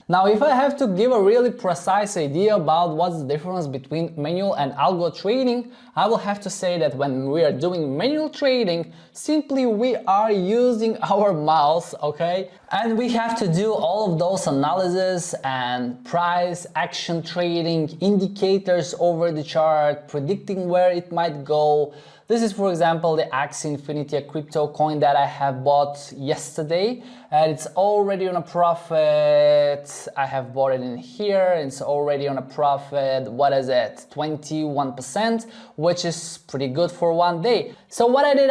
Now, if I have to give a really precise idea about what's the difference between manual and algo trading, I will have to say that when we are doing manual trading, simply we are using our mouse, okay? And we have to do all of those analysis and price, action trading, indicators over the chart, predicting where it might go. This is, for example, the Axie Infinity, a crypto coin that I have bought yesterday, and it's already on a profit. I have bought it in here, it's already on a profit. What is it? 21%, which is pretty good for one day. So what I did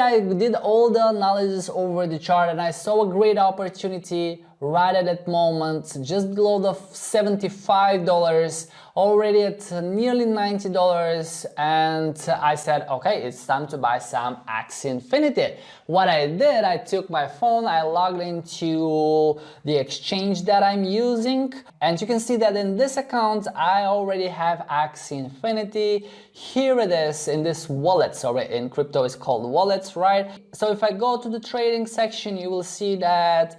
all the analysis over the chart, and I saw a great opportunity right at that moment, just below the $75, already at nearly $90, and I said, okay, it's time to buy some Axie Infinity. What I did, I took my phone, I logged into the exchange that I'm using, and you can see that in this account I already have Axie Infinity. Here it is in this wallet. Sorry, in crypto it's called wallets, right? So if I go to the trading section, you will see that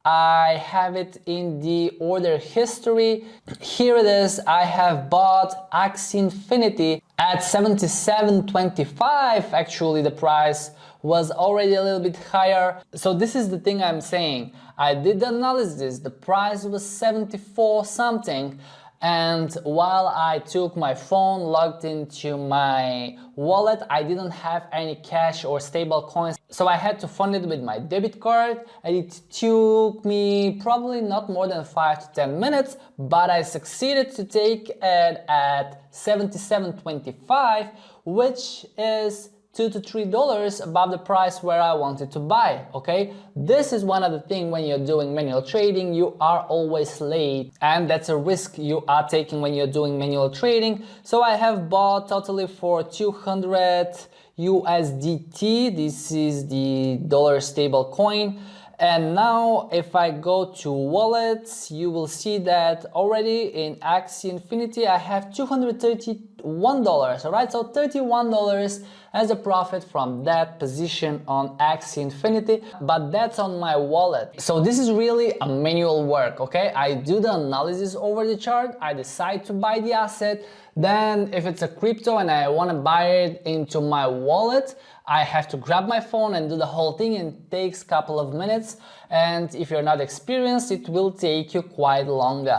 I have it in the order history. Here it is. I have bought Axie Infinity at 77.25. Actually, the price was already a little bit higher. So this is the thing I'm saying. I did the analysis. The price was 74 something. And while I took my phone, logged into my wallet, I didn't have any cash or stable coins. So I had to fund it with my debit card, and it took me probably not more than 5 to 10 minutes, but I succeeded to take it at 77.25, which is $2 to $3 above the price where I wanted to buy, okay? This is one of the things when you're doing manual trading, you are always late, and that's a risk you are taking when you're doing manual trading. So I have bought totally for 200 USDT. This is the dollar stable coin. And now if I go to wallets, you will see that already in Axie Infinity I have $231, all right? So $31 as a profit from that position on Axie Infinity, but that's on my wallet. So this is really a manual work, okay? I do the analysis over the chart, I decide to buy the asset, then if it's a crypto and I want to buy it into my wallet, I have to grab my phone and do the whole thing, and it takes a couple of minutes, and if you're not experienced, it will take you quite longer.